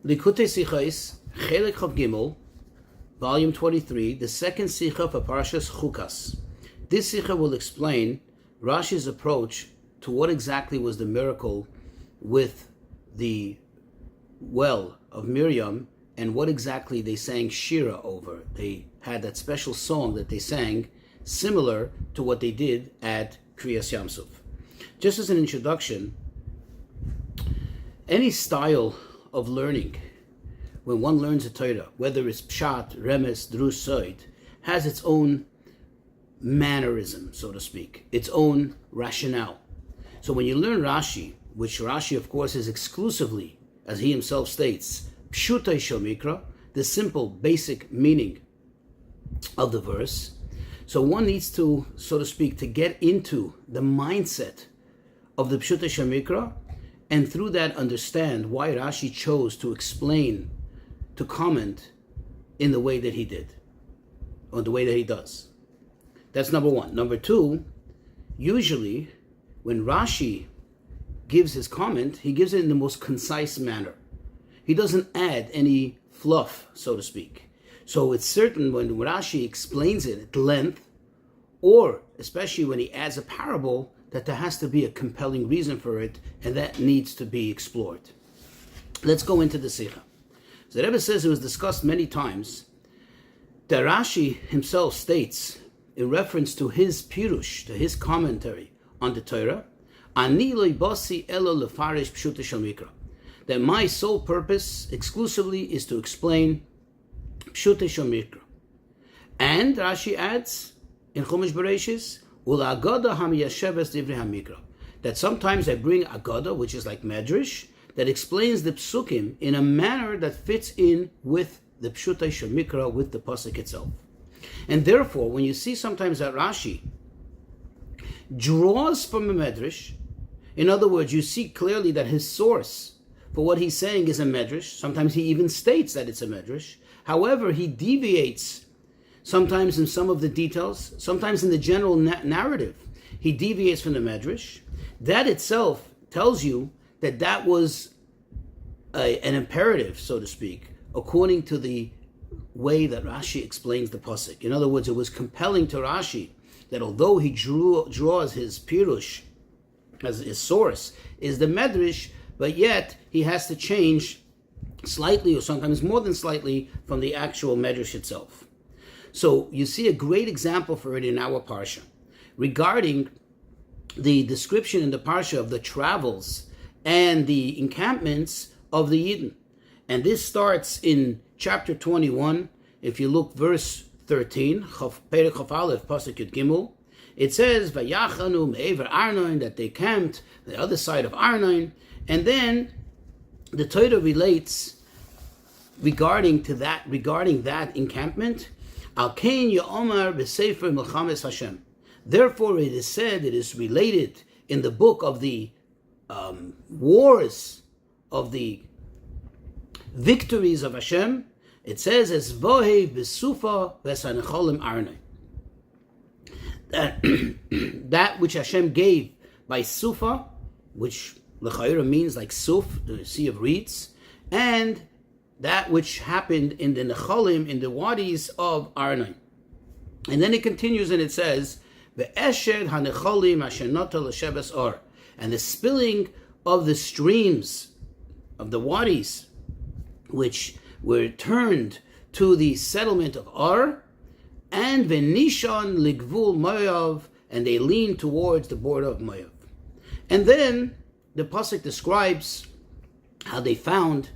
Likkutei Sichos, Chelik Chav Gimel, Volume 23, the second Sikha for Parashas Chukas. This Sikha will explain Rashi's approach to what exactly was the miracle with the well of Miriam and what exactly they sang Shira over. They had that special song that they sang similar to what they did at Kriyas Yamsuf. Just as an introduction, any style of learning, when one learns a Torah, whether it's Pshat, Remes, Drus, Soid, has its own mannerism, so to speak, its own rationale. So when you learn Rashi, which Rashi, of course, is exclusively, as he himself states, Pshutei Shel Mikra, the simple, basic meaning of the verse, so one needs to, so to speak, to get into the mindset of the Pshutei Shel Mikra, and through that understand why Rashi chose to explain, to comment in the way that he did, or the way that he does. That's number one. Number two, usually when Rashi gives his comment, he gives it in the most concise manner. He doesn't add any fluff, so to speak. So it's certain when Rashi explains it at length, or especially when he adds a parable, that there has to be a compelling reason for it, and that needs to be explored. Let's go into the Sikha. So the Rebbe says it was discussed many times that Rashi himself states, in reference to his pirush, to his commentary on the Torah, Ani lo basi elo lefarish pshutei shel mikra, that my sole purpose exclusively is to explain pshutei shel mikra. And Rashi adds in Chumash Bereshis, Ula Agada hamiyasheves divrei hamikra, that sometimes I bring Agada, which is like Medrash, that explains the psukim in a manner that fits in with the pshutei shel mikra, with the pasuk itself. And therefore, when you see sometimes that Rashi draws from a Medrash, in other words, you see clearly that his source for what he's saying is a Medrash. Sometimes he even states that it's a Medrash. However, he deviates sometimes in some of the details, sometimes in the general narrative. He deviates from the Medrash. That itself tells you that that was an imperative, so to speak, according to the way that Rashi explains the pasuk. In other words, it was compelling to Rashi that although he draws his pirush as his source is the Medrash, but yet he has to change slightly, or sometimes more than slightly, from the actual Medrash itself. So you see a great example for it in our parsha regarding the description in the parsha of the travels and the encampments of the Yidden. And this starts in chapter 21. If you look verse 13, Perek Chaf Aleph, Pasuk Yud Gimel, it says, Vayachanu me'ever Arnon, that they camped the other side of Arnon. And then the Torah relates regarding that encampment, Al Kain Yomar b'Sefer Milchames Hashem. Therefore, it is said, it is related in the book of the wars, of the victories of Hashem. It says, "Es vohe b'sufa v'sanecholim arnei." That which Hashem gave by Sufa, which l'chayra means like Suf, the sea of reeds, and that which happened in the Necholim, in the wadis of Arnon. And then it continues and it says, "Ve'eshed hanecholim asher nota l'shebes or," and the spilling of the streams of the wadis, which were turned to the settlement of Ar, and Venishon ligvul Moav, and they leaned towards the border of Moav. And then the pasuk describes how they found,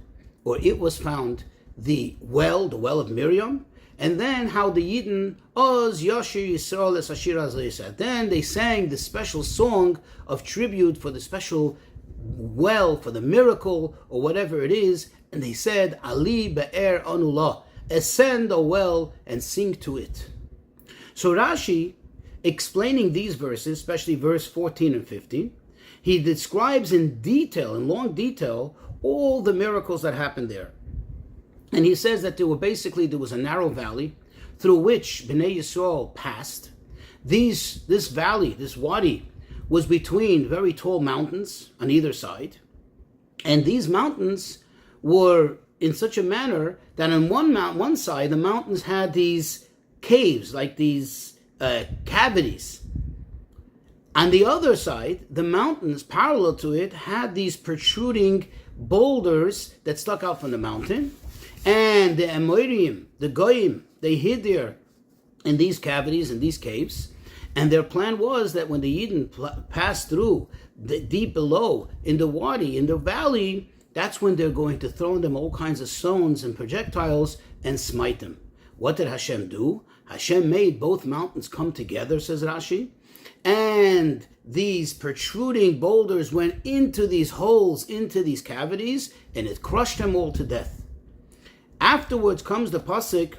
or it was found, the well of Miriam, and then how the Yidden Oz Yashir Yisrael Es Ashira Zayisad. Then they sang the special song of tribute for the special well, for the miracle, or whatever it is, and they said, Ali Be'er Anulah, ascend a well and sing to it. So Rashi, explaining these verses, especially verse 14 and 15, he describes in detail, in long detail, all the miracles that happened there. And he says that there was a narrow valley through which Bnei Yisrael passed. This valley, this wadi, was between very tall mountains on either side. And these mountains were in such a manner that on one side, the mountains had these caves, like these cavities. On the other side, the mountains parallel to it had these protruding boulders that stuck out from the mountain. And the Amorim, the Goyim, they hid there in these cavities, in these caves. And their plan was that when the Yidden passed through deep below, in the wadi, in the valley, that's when they're going to throw them all kinds of stones and projectiles and smite them. What did Hashem do? Hashem made both mountains come together, says Rashi. And these protruding boulders went into these holes, into these cavities, and it crushed them all to death. Afterwards comes the pasuk,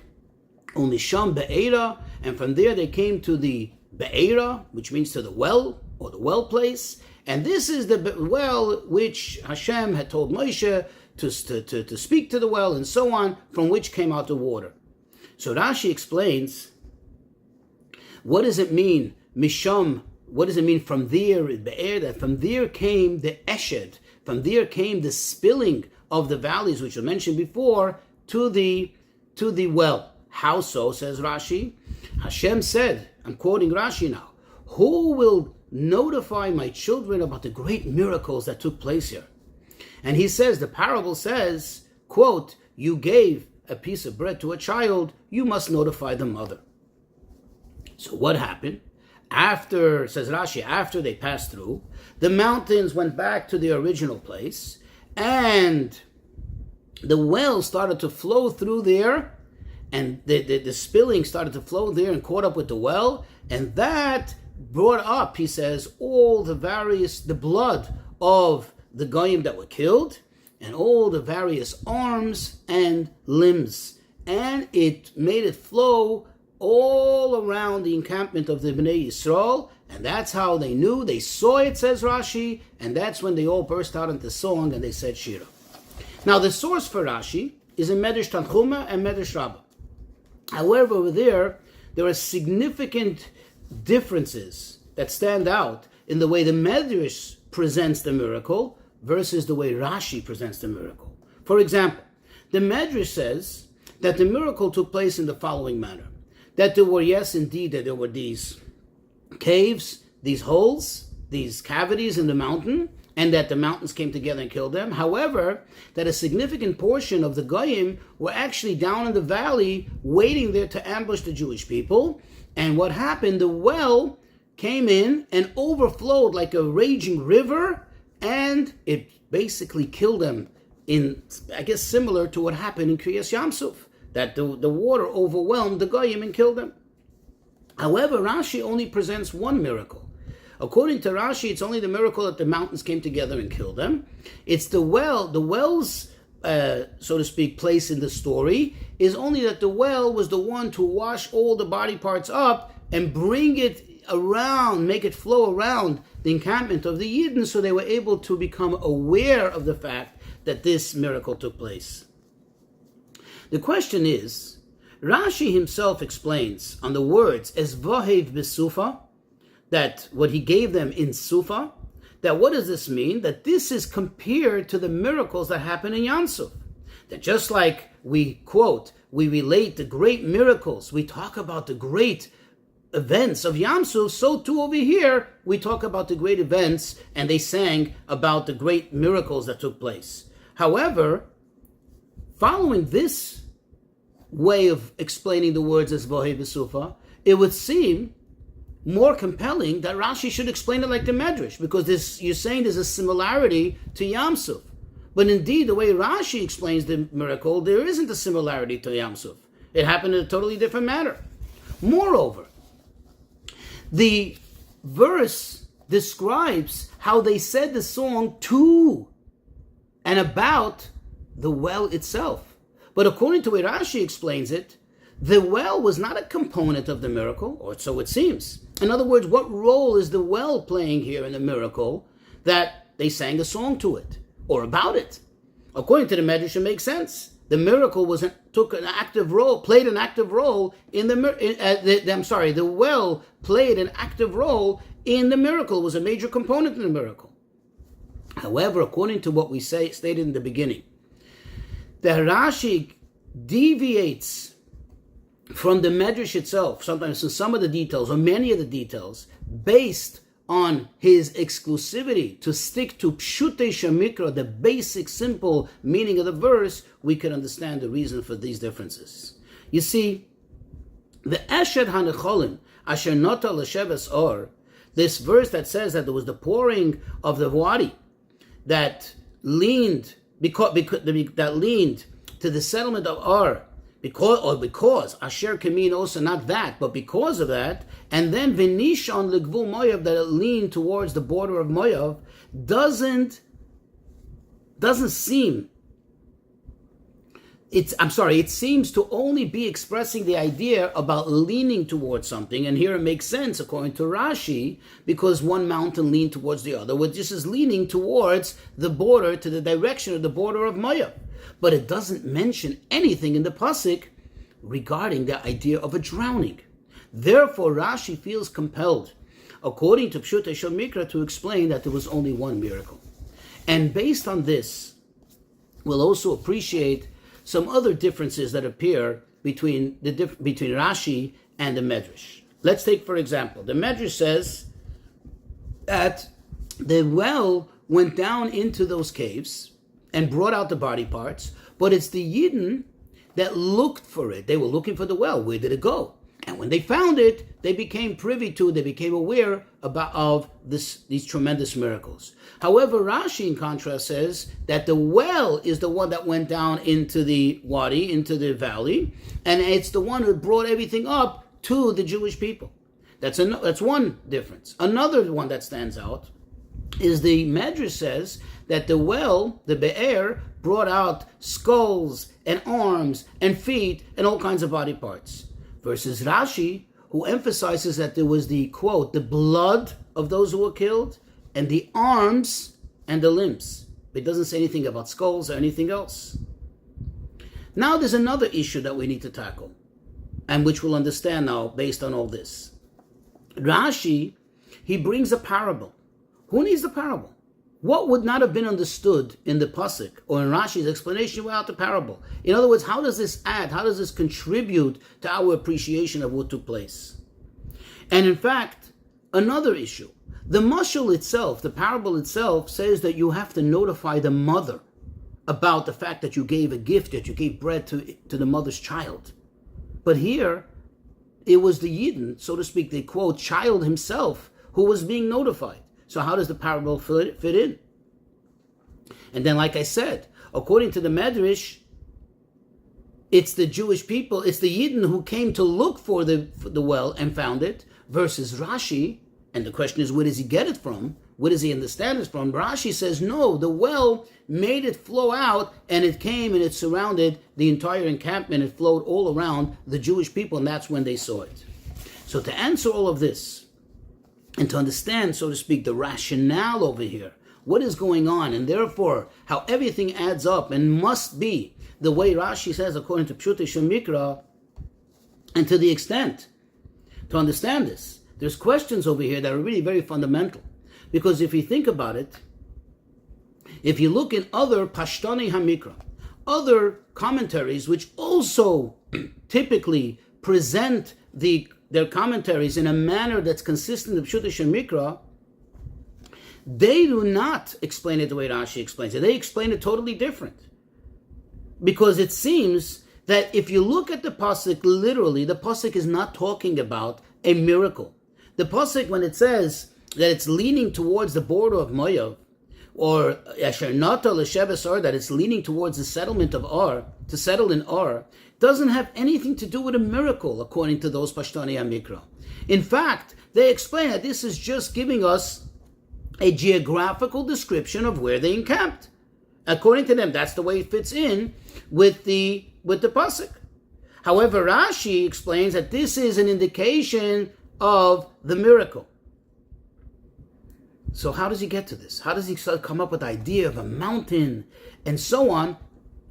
Unisham Be'era, and from there they came to the Be'era, which means to the well, or the well place. And this is the well which Hashem had told Moshe to speak to the well, and so on, from which came out the water. So Rashi explains, what does it mean, Misham? What does it mean from there, Be'er? That from there came the Eshed, from there came the spilling of the valleys, which I mentioned before, to the well. How so, says Rashi? Hashem said, I'm quoting Rashi now, who will notify my children about the great miracles that took place here? And he says, the parable says, quote, you gave a piece of bread to a child, you must notify the mother. So what happened? After, says Rashi, after they passed through, the mountains went back to their original place, and the well started to flow through there, and the spilling started to flow there and caught up with the well, and that brought up, he says, all the blood of the goyim that were killed, and all the various arms and limbs, and it made it flow all around the encampment of the Bnei Yisrael, and that's how they knew. They saw it, says Rashi, and that's when they all burst out into song and they said Shira. Now the source for Rashi is in Medrash Tanchuma and Medrash Rabbah. However, over there are significant differences that stand out in the way the Medrash presents the miracle versus the way Rashi presents the miracle. For example, the Medrash says that the miracle took place in the following manner. That there were, yes, indeed, that there were these caves, these holes, these cavities in the mountain, and that the mountains came together and killed them. However, that a significant portion of the Goyim were actually down in the valley waiting there to ambush the Jewish people. And what happened, the well came in and overflowed like a raging river, and it basically killed them in, I guess, similar to what happened in Kriyas Yamsuf, that the water overwhelmed the Goyim and killed them. However, Rashi only presents one miracle. According to Rashi, it's only the miracle that the mountains came together and killed them. It's the well's, so to speak, place in the story is only that the well was the one to wash all the body parts up and bring it around, make it flow around the encampment of the Yidden, so they were able to become aware of the fact that this miracle took place. The question is, Rashi himself explains on the words Ezvahev b'sufa, that what he gave them in Sufa, that what does this mean? That this is compared to the miracles that happen in Yansuf. That just like we quote, we relate the great miracles, we talk about the great events of Yamsuf, so too over here we talk about the great events, and they sang about the great miracles that took place. However, following this way of explaining the words as Bohe B'Sufa, it would seem more compelling that Rashi should explain it like the Medrash, because you're saying there's a similarity to Yamsuf. But indeed, the way Rashi explains the miracle, there isn't a similarity to Yamsuf. It happened in a totally different manner. Moreover, the verse describes how they said the song to and about the well itself. But according to the way Rashi explains it, the well was not a component of the miracle, or so it seems. In other words, what role is the well playing here in the miracle that they sang a song to it or about it? According to the Medrash, it makes sense. The miracle played an active role in the well played an active role in the miracle, was a major component in the miracle. However, according to what we stated in the beginning, that Rashi deviates from the Medrash itself, sometimes in some of the details or many of the details, based on his exclusivity to stick to Pshutei Shamikra, the basic, simple meaning of the verse, we can understand the reason for these differences. You see, the Eshed HaNecholim, Asher Nota L'Sheves Or, this verse that says that there was the pouring of the wadi that leaned that leaned to the settlement of Ar, because Asher can mean also not that, but because of that, and then Vinishon Ligvul Moav, that it leaned towards the border of Moav, doesn't seem. It seems to only be expressing the idea about leaning towards something, and here it makes sense according to Rashi, because one mountain leaned towards the other, which just is leaning towards the border, to the direction of the border of Moav. But it doesn't mention anything in the pasuk regarding the idea of a drowning. Therefore, Rashi feels compelled, according to Pshutei Shel Mikra, to explain that there was only one miracle. And based on this, we'll also appreciate some other differences that appear between Rashi and the Medrash. Let's take, for example, the Medrash says that the well went down into those caves and brought out the body parts, but it's the Yidden that looked for it. They were looking for the well. Where did it go? And when they found it, they became privy to, they became aware of these tremendous miracles. However, Rashi, in contrast, says that the well is the one that went down into the wadi, into the valley, and it's the one who brought everything up to the Jewish people. That's one difference. Another one that stands out is the Medrash says that the well, the Be'er, brought out skulls and arms and feet and all kinds of body parts. Versus Rashi, who emphasizes that there was the, quote, the blood of those who were killed and the arms and the limbs. It doesn't say anything about skulls or anything else. Now there's another issue that we need to tackle, and which we'll understand now based on all this. Rashi, he brings a parable. Who needs the parable? What would not have been understood in the pasuk or in Rashi's explanation without the parable? In other words, how does this add? How does this contribute to our appreciation of what took place? And in fact, another issue. The mashal itself, the parable itself, says that you have to notify the mother about the fact that you gave a gift, that you gave bread to the mother's child. But here, it was the Yidden, so to speak, the quote, child himself, who was being notified. So how does the parable fit in? And then, like I said, according to the Medrash, it's the Jewish people, it's the Yidden who came to look for the well and found it, versus Rashi, and the question is, where does he get it from? Where does he understand it from? Rashi says, no, the well made it flow out, and it came and it surrounded the entire encampment. It flowed all around the Jewish people, and that's when they saw it. So to answer all of this, and to understand, so to speak, the rationale over here, what is going on, and therefore how everything adds up and must be the way Rashi says according to Pshutei Shel Mikra, and to the extent to understand this, there's questions over here that are really very fundamental. Because if you think about it, if you look in other Pashtani HaMikra, other commentaries which also typically present their commentaries in a manner that's consistent with Pshutei Shel Mikra, they do not explain it the way Rashi explains it. They explain it totally different. Because it seems that if you look at the pasuk literally, the pasuk is not talking about a miracle. The pasuk, when it says that it's leaning towards the border of Moav, or Asher Nata L'Sheves Ar, that it's leaning towards the settlement of Ar, to settle in Ar, doesn't have anything to do with a miracle, according to those Pashtani HaMikra. In fact, they explain that this is just giving us a geographical description of where they encamped. According to them, that's the way it fits in with the pasuk. However, Rashi explains that this is an indication of the miracle. So how does he get to this? How does he come up with the idea of a mountain and so on,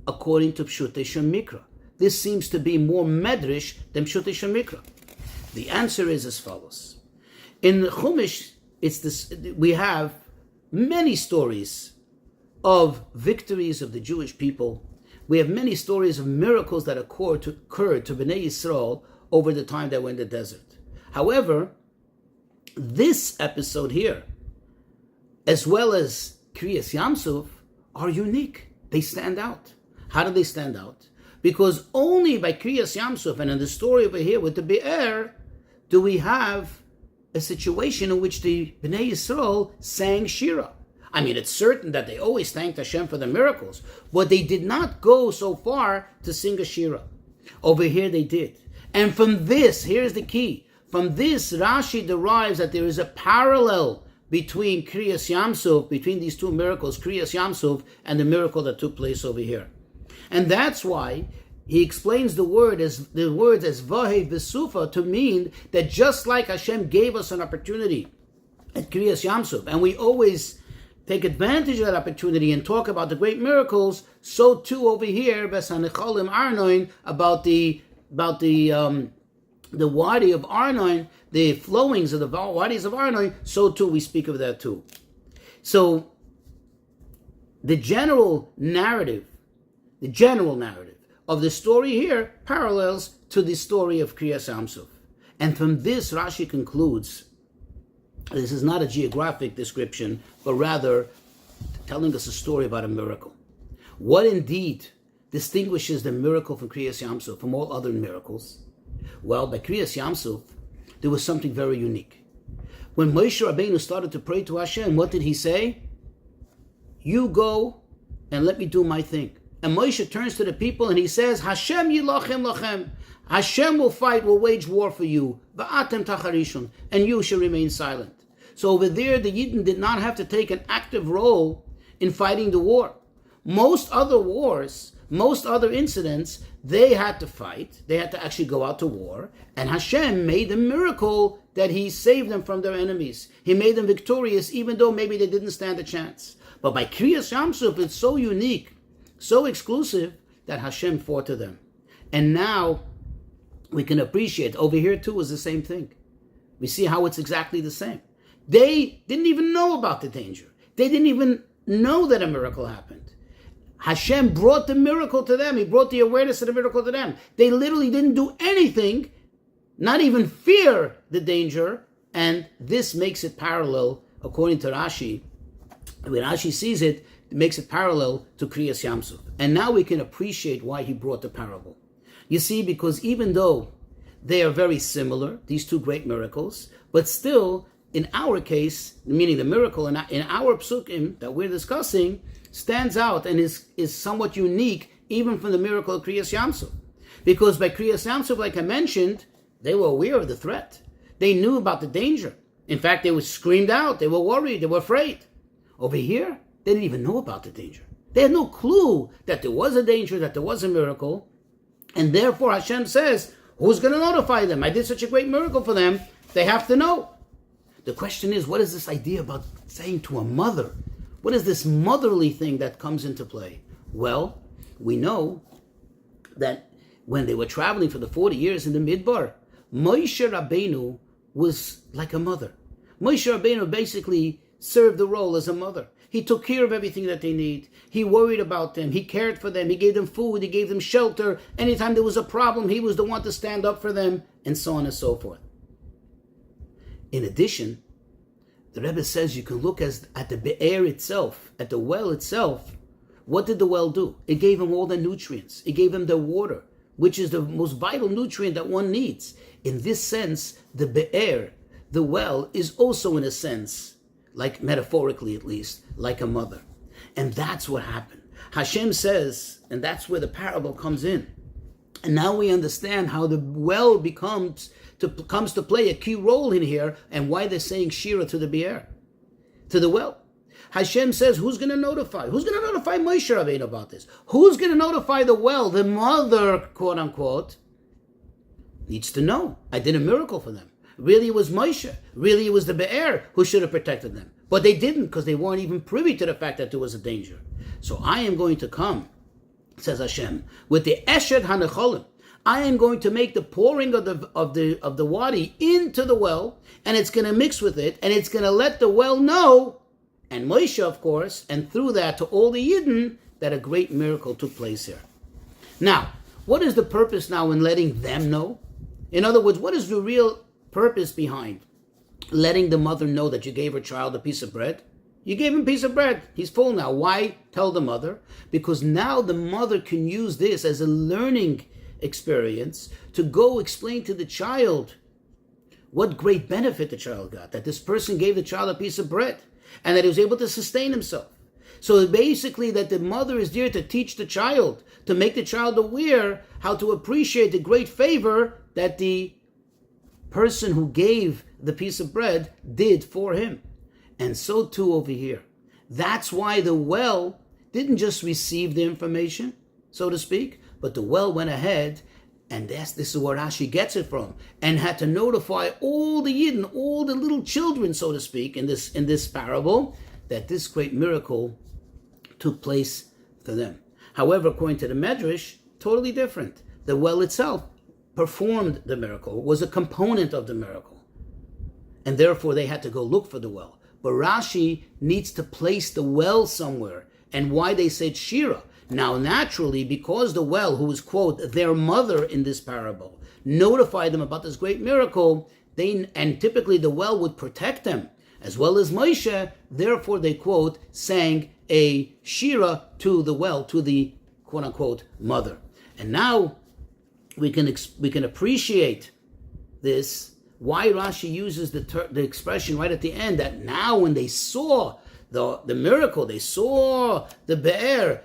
according to Pshutei Shel Mikra? This seems to be more medrash than Pshutei Shel Mikra. The answer is as follows. In Chumash, we have many stories of victories of the Jewish people we have many stories of miracles that occurred to Bnei Yisrael over the time that were in the desert. However, this episode here, as well as Kriyas Yamsuf, are unique. They stand out. How do they stand out? Because only by Kriyas Yamsuf and in the story over here with the Be'er do we have a situation in which the Bnei Yisrael sang Shira. I mean, it's certain that they always thanked Hashem for the miracles, but they did not go so far to sing a Shira. Over here they did. And from this, here's the key. From this, Rashi derives that there is a parallel between Kriyas Yamsuf, between these two miracles, Kriyas Yamsuf, and the miracle that took place over here. And that's why he explains the words as Vahe V'Sufa to mean that just like Hashem gave us an opportunity at Kriyas Yamsuf, and we always take advantage of that opportunity and talk about the great miracles, so too over here, Besanicholim Arnoin, about the wadi of Arnoin, the flowings of the wadis of Arnoin, so too we speak of that too. So the general narrative of the story here parallels to the story of Kriyas Yamsuf. And from this, Rashi concludes, this is not a geographic description, but rather telling us a story about a miracle. What indeed distinguishes the miracle from Kriyas Yamsuf from all other miracles? Well, by Kriyas Yamsuf, there was something very unique. When Moshe Rabbeinu started to pray to Hashem, what did he say? You go and let me do my thing. And Moshe turns to the people and he says, Hashem yilachem lachem. Hashem will fight, will wage war for you. Va'atem tacharishon. And you shall remain silent. So over there, the Yidden did not have to take an active role in fighting the war. Most other wars, most other incidents, they had to fight. They had to actually go out to war. And Hashem made the miracle that He saved them from their enemies. He made them victorious, even though maybe they didn't stand a chance. But by Kriyas Yamsuf, it's so unique, so exclusive, that Hashem fought to them. And now we can appreciate, over here too is the same thing. We see how it's exactly the same. They didn't even know about the danger. They didn't even know that a miracle happened. Hashem brought the miracle to them. He brought the awareness of the miracle to them. They literally didn't do anything, not even fear the danger, and this makes it parallel, according to Rashi. When Rashi sees it, it makes it parallel to Kriyas Yamsuf. And now we can appreciate why he brought the parable. You see, because even though they are very similar, these two great miracles, but still, in our case, meaning the miracle in our psukim that we're discussing, stands out and is somewhat unique even from the miracle of Kriyas Yamsuf. Because by Kriyas Yamsuf, like I mentioned, they were aware of the threat. They knew about the danger. In fact, they were screamed out. They were worried. They were afraid. Over here, they didn't even know about the danger. They had no clue that there was a danger, that there was a miracle. And therefore, Hashem says, who's going to notify them? I did such a great miracle for them. They have to know. The question is, what is this idea about saying to a mother? What is this motherly thing that comes into play? Well, we know that when they were traveling for the 40 years in the Midbar, Moshe Rabbeinu was like a mother. Moshe Rabbeinu basically served the role as a mother. He took care of everything that they need. He worried about them. He cared for them. He gave them food. He gave them shelter. Anytime there was a problem, he was the one to stand up for them, and so on and so forth. In addition, the Rebbe says you can look at the Be'er itself, at the well itself. What did the well do? It gave them all the nutrients. It gave them the water, which is the most vital nutrient that one needs. In this sense, the Be'er, the well, is also in a sense, like metaphorically at least, like a mother. And that's what happened. Hashem says, and that's where the parable comes in. And now we understand how the well comes to play a key role in here, and why they're saying Shira to the Be'er, to the well. Hashem says, who's going to notify? Who's going to notify Moshe Rabbeinu about this? Who's going to notify the well? The mother, quote unquote, needs to know. I did a miracle for them. Really, it was Moshe. Really, it was the Be'er who should have protected them. But they didn't, because they weren't even privy to the fact that there was a danger. So I am going to come, says Hashem, with the Eshed HaNecholim. I am going to make the pouring of the wadi into the well, and it's going to mix with it, and it's going to let the well know, and Moshe, of course, and through that to all the Yidden, that a great miracle took place here. Now, what is the purpose now in letting them know? In other words, what is the real purpose behind letting the mother know that you gave her child a piece of bread? You gave him a piece of bread. He's full now. Why tell the mother? Because now the mother can use this as a learning experience to go explain to the child what great benefit the child got, that this person gave the child a piece of bread and that he was able to sustain himself. So basically that the mother is there to teach the child, to make the child aware how to appreciate the great favor that the person who gave the piece of bread did for him. And so too over here. That's why the well didn't just receive the information, so to speak, but the well went ahead, and this is where Rashi gets it from, and had to notify all the Yidden, all the little children, so to speak, in this parable, that this great miracle took place for them. However, according to the Medrash, totally different. The well itself performed the miracle, was a component of the miracle, and therefore they had to go look for the well. But Rashi needs to place the well somewhere, and why they said Shira. Now, naturally, because the well, who is, quote, their mother in this parable, notified them about this great miracle, and typically the well would protect them, as well as Moshe, therefore they, quote, sang a Shira to the well, to the, quote unquote, mother. And now we can appreciate this, why Rashi uses the expression right at the end, that now when they saw the miracle, they saw the be'er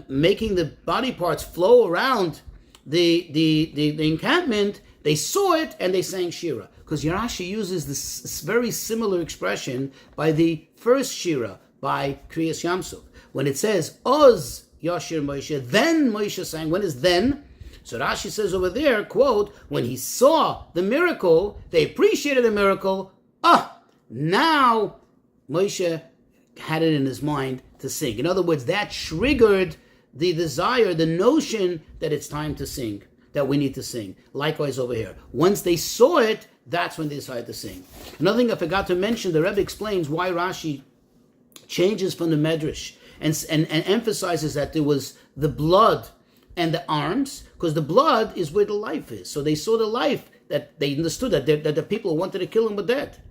making the body parts flow around the encampment, they saw it and they sang Shira. Because Rashi uses this very similar expression by the first Shira, by Kriyas Yamsuf. When it says, Oz Yashir Moshe, then Moshe sang. When is then? So Rashi says over there, quote, when he saw the miracle, they appreciated the miracle. Now Moshe had it in his mind to sing. In other words, that triggered the desire, the notion that it's time to sing, that we need to sing. Likewise over here. Once they saw it, that's when they decided to sing. Another thing I forgot to mention, the Rebbe explains why Rashi changes from the Medrash and emphasizes that there was the blood and the arms, because the blood is where the life is. So they saw the life, that they understood that the people who wanted to kill him were dead.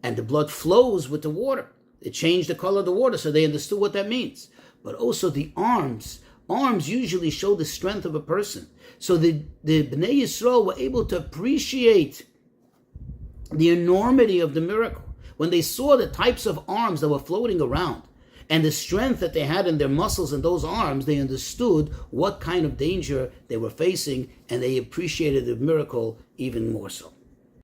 And the blood flows with the water. It changed the color of the water, so they understood what that means. But also the arms usually show the strength of a person. So the Bnei Yisrael were able to appreciate the enormity of the miracle. When they saw the types of arms that were floating around, and the strength that they had in their muscles and those arms, they understood what kind of danger they were facing, and they appreciated the miracle even more so.